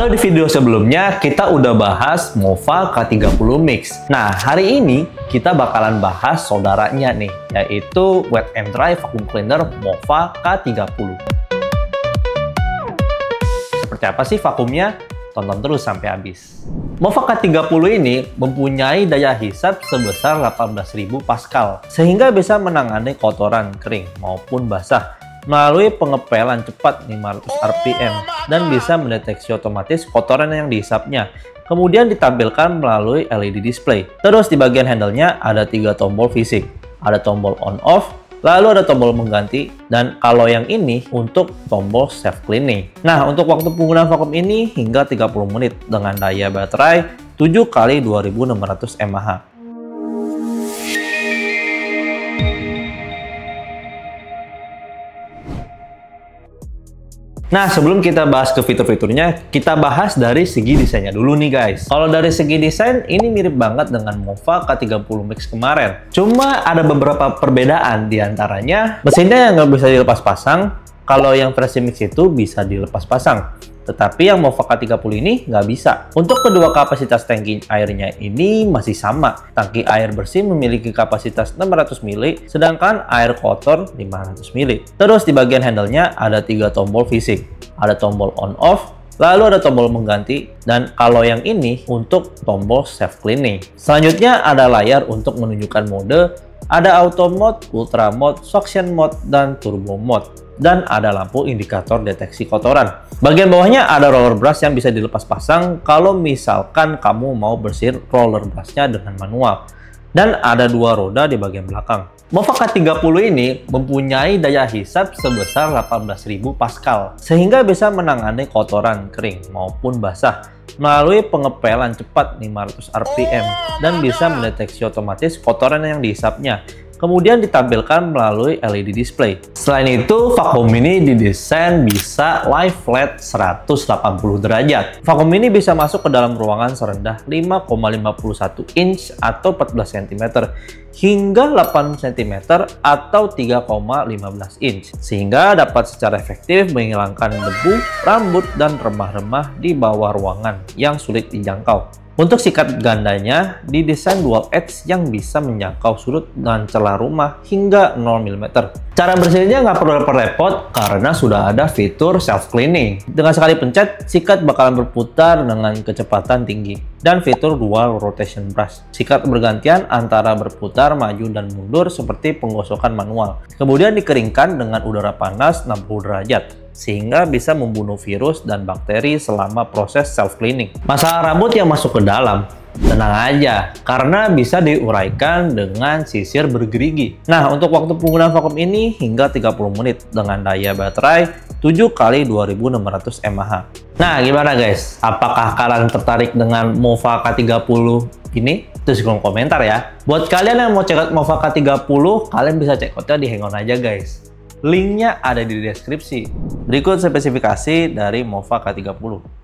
Kalau di video sebelumnya kita udah bahas Mova K30 Mix. Nah, hari ini kita bakalan bahas saudaranya nih, yaitu Wet and Dry Vacuum Cleaner Mova K30. Seperti apa sih vakumnya? Tonton terus sampai habis. Mova K30 ini mempunyai daya hisap sebesar 18.000 Pascal, sehingga bisa menangani kotoran kering maupun basah melalui pengepelan cepat 500 RPM dan bisa mendeteksi otomatis kotoran yang dihisapnya. Kemudian ditampilkan melalui LED display. Terus di bagian handle-nya ada 3 tombol fisik. Ada tombol on off, lalu ada tombol mengganti, dan kalau yang ini untuk tombol self cleaning. Nah, untuk waktu penggunaan vakum ini hingga 30 menit dengan daya baterai 7 x 2600 mAh. Nah, sebelum kita bahas ke fitur-fiturnya, kita bahas dari segi desainnya dulu nih guys. Kalau dari segi desain, ini mirip banget dengan Mova K30 Mix kemarin. Cuma ada beberapa perbedaan, diantaranya mesinnya yang nggak bisa dilepas pasang. Kalau yang versi Mix itu bisa dilepas pasang. Tetapi yang Mova K30 ini nggak bisa. Untuk kedua kapasitas tangki airnya ini masih sama. Tangki air bersih memiliki kapasitas 600 ml, sedangkan air kotor 500 ml. Terus di bagian handle-nya ada 3 tombol fisik. Ada tombol on off, lalu ada tombol mengganti, dan kalau yang ini untuk tombol self cleaning. Selanjutnya ada layar untuk menunjukkan mode. Ada auto mode, ultra mode, suction mode, dan turbo mode. Dan ada lampu indikator deteksi kotoran. Bagian bawahnya ada roller brush yang bisa dilepas pasang kalau misalkan kamu mau bersihin roller brushnya dengan manual. Dan ada 2 roda di bagian belakang. Mova K30 ini mempunyai daya hisap sebesar 18.000 Pascal, sehingga bisa menangani kotoran kering maupun basah melalui pengepelan cepat 500 RPM dan bisa mendeteksi otomatis kotoran yang dihisapnya. Kemudian ditampilkan melalui LED display. Selain itu, vakum ini didesain bisa lie flat 180 derajat. Vakum ini bisa masuk ke dalam ruangan serendah 5,51 inch atau 14 cm hingga 8 cm atau 3,15 inch, sehingga dapat secara efektif menghilangkan debu, rambut, dan remah-remah di bawah ruangan yang sulit dijangkau. Untuk sikat gandanya didesain dual edge yang bisa menjangkau sudut dan celah rumah hingga 0 mm. Cara bersihnya nggak perlu repot karena sudah ada fitur self cleaning. Dengan sekali pencet, sikat bakalan berputar dengan kecepatan tinggi. Dan fitur dual rotation brush. Sikat bergantian antara berputar maju dan mundur seperti penggosokan manual. Kemudian dikeringkan dengan udara panas 60 derajat. Sehingga bisa membunuh virus dan bakteri selama proses self cleaning. Masalah rambut yang masuk ke dalam, tenang aja, karena bisa diuraikan dengan sisir bergerigi. Nah, untuk waktu penggunaan vakum ini hingga 30 menit dengan daya baterai 7 x 2600 mAh. Nah, gimana guys? Apakah kalian tertarik dengan Mova K30 ini? Tulis di kolom komentar ya. Buat kalian yang mau check out Mova K30, kalian bisa check outnya di Hang On aja guys. Linknya ada di deskripsi. Berikut spesifikasi dari Mova K30.